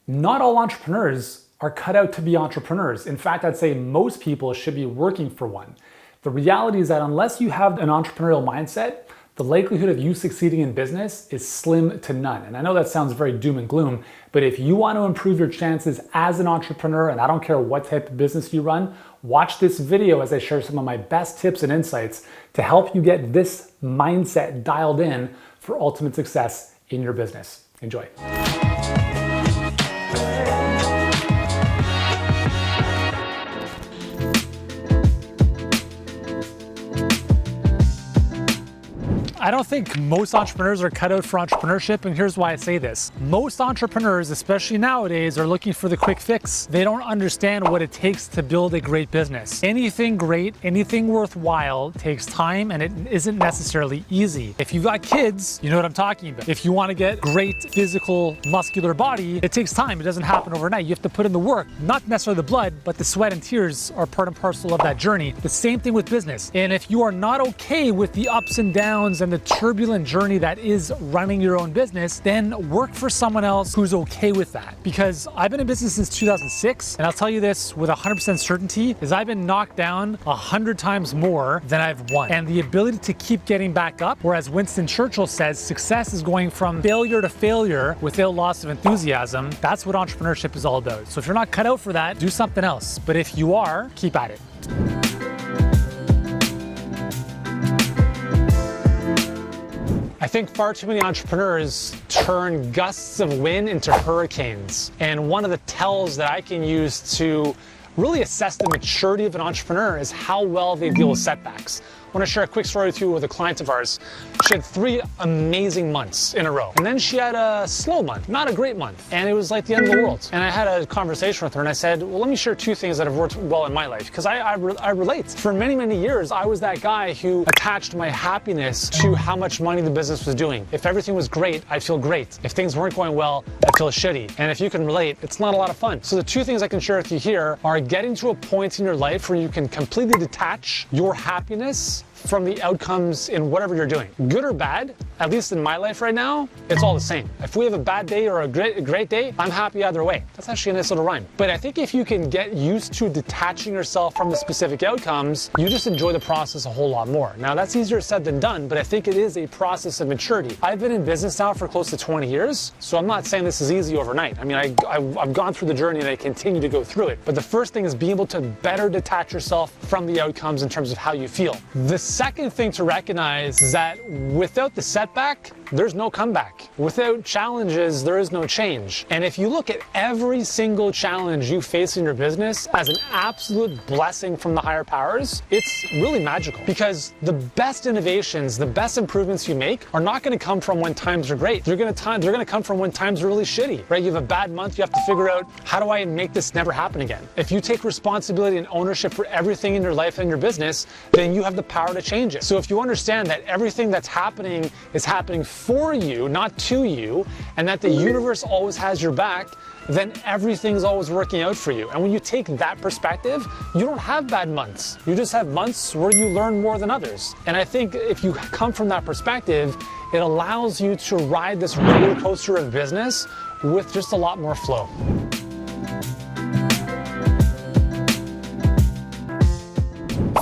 Not all entrepreneurs are cut out to be entrepreneurs. In fact, I'd say most people should be working for one. The reality is that unless you have an entrepreneurial mindset, the likelihood of you succeeding in business is slim to none. And I know that sounds very doom and gloom, but if you want to improve your chances as an entrepreneur, and I don't care what type of business you run, watch this video as I share some of my best tips and insights to help you get this mindset dialed in for ultimate success in your business. Enjoy. I don't think most entrepreneurs are cut out for entrepreneurship, and here's why I say this. Most entrepreneurs, especially nowadays, are looking for the quick fix. They don't understand what it takes to build a great business. Anything great, anything worthwhile takes time, and it isn't necessarily easy. If you've got kids, you know what I'm talking about. If you want to get great physical, muscular body, it takes time. It doesn't happen overnight. You have to put in the work, not necessarily the blood, but the sweat and tears are part and parcel of that journey. The same thing with business. And if you are not okay with the ups and downs and the turbulent journey that is running your own business, then work for someone else who's okay with that. Because I've been in business since 2006, and I'll tell you this with 100% certainty, is I've been knocked down 100 times more than I've won. And the ability to keep getting back up, whereas Winston Churchill says, success is going from failure to failure without loss of enthusiasm. That's what entrepreneurship is all about. So if you're not cut out for that, do something else. But if you are, keep at it. I think far too many entrepreneurs turn gusts of wind into hurricanes. And one of the tells that I can use to really assess the maturity of an entrepreneur is how well they deal with setbacks. I want to share a quick story with you with a client of ours. She had 3 amazing months in a row. And then she had a slow month, not a great month. And it was like the end of the world. And I had a conversation with her and I said, well, let me share 2 things that have worked well in my life. Because I relate. For many, many years, I was that guy who attached my happiness to how much money the business was doing. If everything was great, I'd feel great. If things weren't going well, I'd feel shitty. And if you can relate, it's not a lot of fun. So the 2 things I can share with you here are getting to a point in your life where you can completely detach your happiness from the outcomes in whatever you're doing. Good or bad, at least in my life right now, it's all the same. If we have a bad day or a great day, I'm happy either way. That's actually a nice little rhyme. But I think if you can get used to detaching yourself from the specific outcomes, you just enjoy the process a whole lot more. Now that's easier said than done, but I think it is a process of maturity. I've been in business now for close to 20 years, so I'm not saying this is easy overnight. I mean, I've gone through the journey and I continue to go through it. But the first thing is being able to better detach yourself from the outcomes in terms of how you feel. The second thing to recognize is that without the setback, there's no comeback. Without challenges, there is no change. And if you look at every single challenge you face in your business as an absolute blessing from the higher powers, it's really magical. Because the best innovations, the best improvements you make are not going to come from when times are great. They're going to come from when times are really shitty, right? You have a bad month, you have to figure out, how do I make this never happen again? If you take responsibility and ownership for everything in your life and your business, then you have the power to change it. So if you understand that everything that's happening is happening for you, not to you, and that the universe always has your back, then everything's always working out for you. And when you take that perspective, you don't have bad months. You just have months where you learn more than others. And I think if you come from that perspective, it allows you to ride this roller coaster of business with just a lot more flow.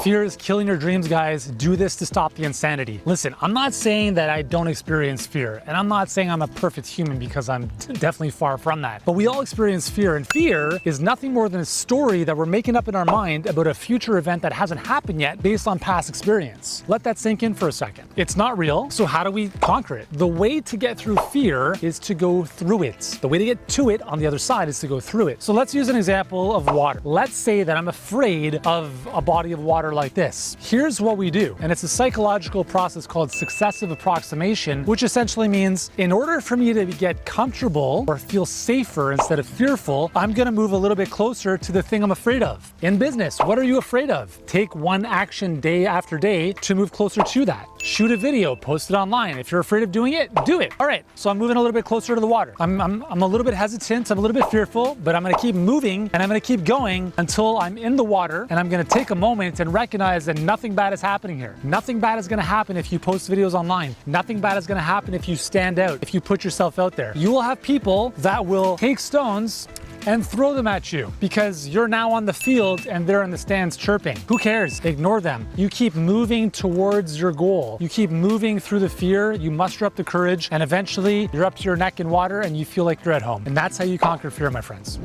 Fear is killing your dreams, guys. Do this to stop the insanity. Listen, I'm not saying that I don't experience fear, and I'm not saying I'm a perfect human because I'm definitely far from that. But we all experience fear, and fear is nothing more than a story that we're making up in our mind about a future event that hasn't happened yet based on past experience. Let that sink in for a second. It's not real, so how do we conquer it? The way to get through fear is to go through it. The way to get to it on the other side is to go through it. So let's use an example of water. Let's say that I'm afraid of a body of water like this. Here's what we do, and it's a psychological process called successive approximation, which essentially means in order for me to get comfortable or feel safer instead of fearful, I'm gonna move a little bit closer to the thing I'm afraid of. In business, what are you afraid of? Take one action day after day to move closer to that. Shoot a video, post it online. If you're afraid of doing it, do it. All right, so I'm moving a little bit closer to the water. I'm a little bit hesitant, I'm a little bit fearful, but I'm gonna keep moving and I'm gonna keep going until I'm in the water, and I'm gonna take a moment and recognize recognize that nothing bad is happening here. Nothing bad is gonna happen if you post videos online. Nothing bad is gonna happen if you stand out, if you put yourself out there. You will have people that will take stones and throw them at you because you're now on the field and they're in the stands chirping. Who cares? Ignore them. You keep moving towards your goal. You keep moving through the fear, you muster up the courage, and eventually you're up to your neck in water and you feel like you're at home. And that's how you conquer fear, my friends.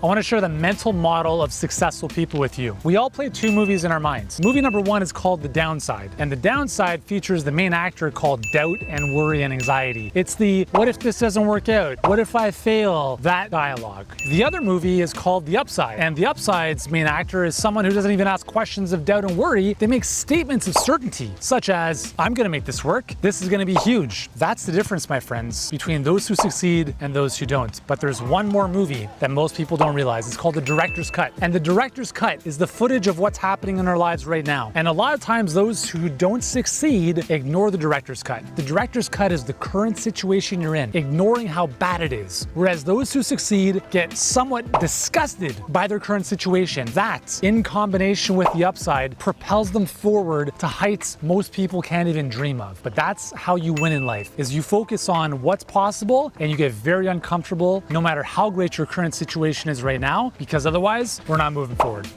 I want to share the mental model of successful people with you. We all play two movies in our minds. Movie number one is called The Downside, and The Downside features the main actor called doubt and worry and anxiety. It's the what if this doesn't work out? What if I fail? That dialogue. The other movie is called The Upside, and The Upside's main actor is someone who doesn't even ask questions of doubt and worry. They make statements of certainty, such as, I'm gonna make this work. This is gonna be huge. That's the difference, my friends, between those who succeed and those who don't. But there's one more movie that most people don't realize. It's called the director's cut. And the director's cut is the footage of what's happening in our lives right now. And a lot of times those who don't succeed ignore the director's cut. The director's cut is the current situation you're in, ignoring how bad it is. Whereas those who succeed get somewhat disgusted by their current situation. That, in combination with the upside, propels them forward to heights most people can't even dream of. But that's how you win in life, is you focus on what's possible and you get very uncomfortable no matter how great your current situation is right now, because otherwise we're not moving forward.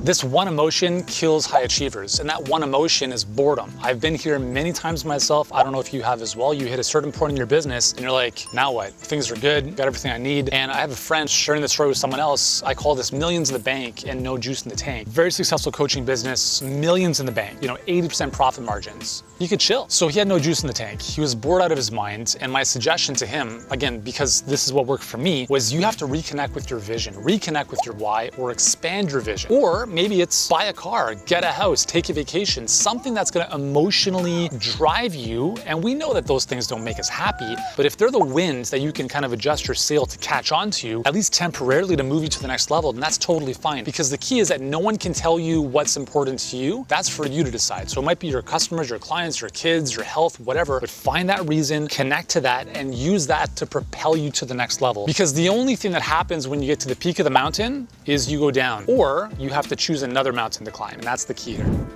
This one emotion kills high achievers, and that one emotion is boredom. I've been here many times myself. I don't know if you have as well. You hit a certain point in your business and you're like, now what? Things are good, got everything I need. And I have a friend sharing this story with someone else. I call this millions in the bank and no juice in the tank. Very successful coaching business, millions in the bank, 80% profit margins. You could chill. So he had no juice in the tank. He was bored out of his mind. And my suggestion to him, again, because this is what worked for me, was you have to reconnect with your vision, reconnect with your why, or expand your vision. Or maybe it's buy a car, get a house, take a vacation, something that's gonna emotionally drive you. And we know that those things don't make us happy, but if they're the winds that you can kind of adjust your sail to catch onto, at least temporarily to move you to the next level, then that's totally fine. Because the key is that no one can tell you what's important to you. That's for you to decide. So it might be your customers, your clients, your kids, your health, whatever, but find that reason, connect to that, and use that to propel you to the next level. Because the only thing that happens when you get to the peak of the mountain is you go down, or you have to choose another mountain to climb, and that's the key here.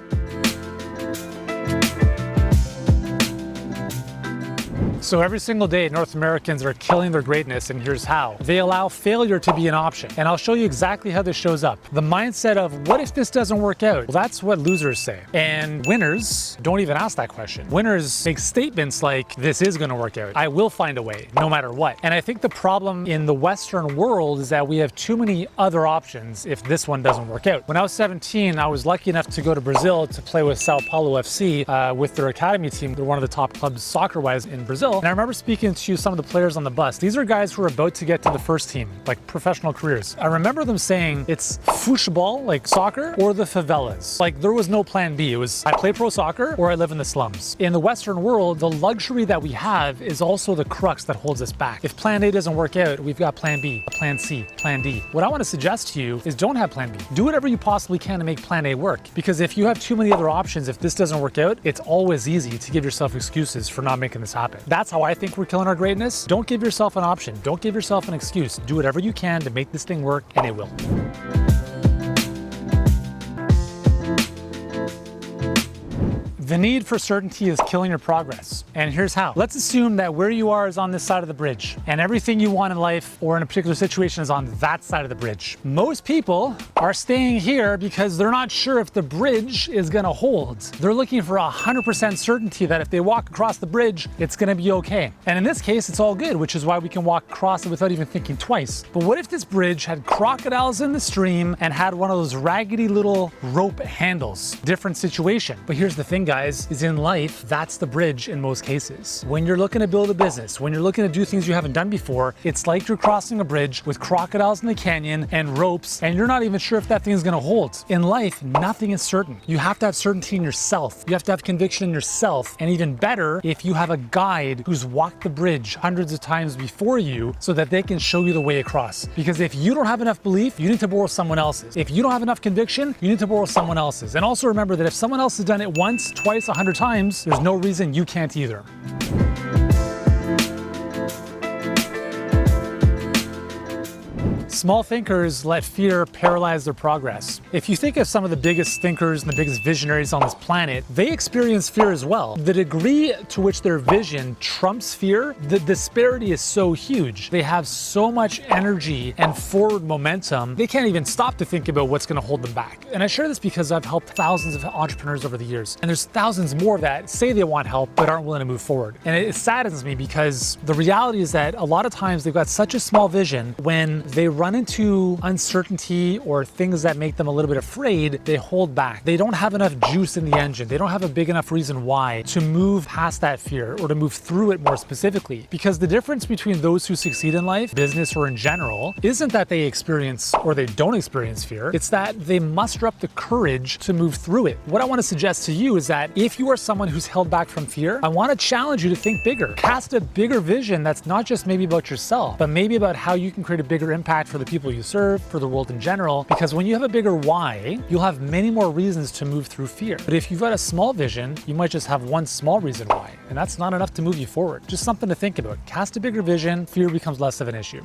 So every single day, North Americans are killing their greatness, and here's how. They allow failure to be an option. And I'll show you exactly how this shows up. The mindset of, what if this doesn't work out? Well, that's what losers say. And winners don't even ask that question. Winners make statements like, this is gonna work out. I will find a way, no matter what. And I think the problem in the Western world is that we have too many other options if this one doesn't work out. When I was 17, I was lucky enough to go to Brazil to play with Sao Paulo FC with their academy team. They're one of the top clubs soccer-wise in Brazil. And I remember speaking to some of the players on the bus. These are guys who are about to get to the first team, like professional careers. I remember them saying it's futebol, like soccer, or the favelas. Like there was no plan B. It was I play pro soccer or I live in the slums. In the Western world, the luxury that we have is also the crux that holds us back. If plan A doesn't work out, we've got plan B, plan C, plan D. What I want to suggest to you is don't have plan B. Do whatever you possibly can to make plan A work. Because if you have too many other options, if this doesn't work out, it's always easy to give yourself excuses for not making this happen. That's how I think we're killing our greatness. Don't give yourself an option. Don't give yourself an excuse. Do whatever you can to make this thing work, and it will. The need for certainty is killing your progress. And here's how. Let's assume that where you are is on this side of the bridge, and everything you want in life or in a particular situation is on that side of the bridge. Most people are staying here because they're not sure if the bridge is gonna hold. They're looking for 100% certainty that if they walk across the bridge, it's gonna be okay. And in this case, it's all good, which is why we can walk across it without even thinking twice. But what if this bridge had crocodiles in the stream and had one of those raggedy little rope handles? Different situation. But here's the thing, guys, is in life, that's the bridge in most cases. When you're looking to build a business, when you're looking to do things you haven't done before, it's like you're crossing a bridge with crocodiles in the canyon and ropes, and you're not even sure if that thing is gonna hold. In life, nothing is certain. You have to have certainty in yourself. You have to have conviction in yourself, and even better, if you have a guide who's walked the bridge hundreds of times before you so that they can show you the way across. Because if you don't have enough belief, you need to borrow someone else's. If you don't have enough conviction, you need to borrow someone else's. And also remember that if someone else has done it once, twice, twice, 100 times, there's no reason you can't either. Small thinkers let fear paralyze their progress. If you think of some of the biggest thinkers and the biggest visionaries on this planet, they experience fear as well. The degree to which their vision trumps fear, the disparity is so huge. They have so much energy and forward momentum, they can't even stop to think about what's going to hold them back. And I share this because I've helped thousands of entrepreneurs over the years. And there's thousands more that say they want help but aren't willing to move forward. And it saddens me because the reality is that a lot of times they've got such a small vision, when they run into uncertainty or things that make them a little bit afraid, they hold back. They don't have enough juice in the engine. They don't have a big enough reason why to move past that fear or to move through it more specifically. Because the difference between those who succeed in life, business or in general, isn't that they experience or they don't experience fear. It's that they muster up the courage to move through it. What I want to suggest to you is that if you are someone who's held back from fear, I want to challenge you to think bigger. Cast a bigger vision that's not just maybe about yourself, but maybe about how you can create a bigger impact for the people you serve, for the world in general, because when you have a bigger why, you'll have many more reasons to move through fear. But if you've got a small vision, you might just have one small reason why, and that's not enough to move you forward. Just something to think about. Cast a bigger vision, fear becomes less of an issue.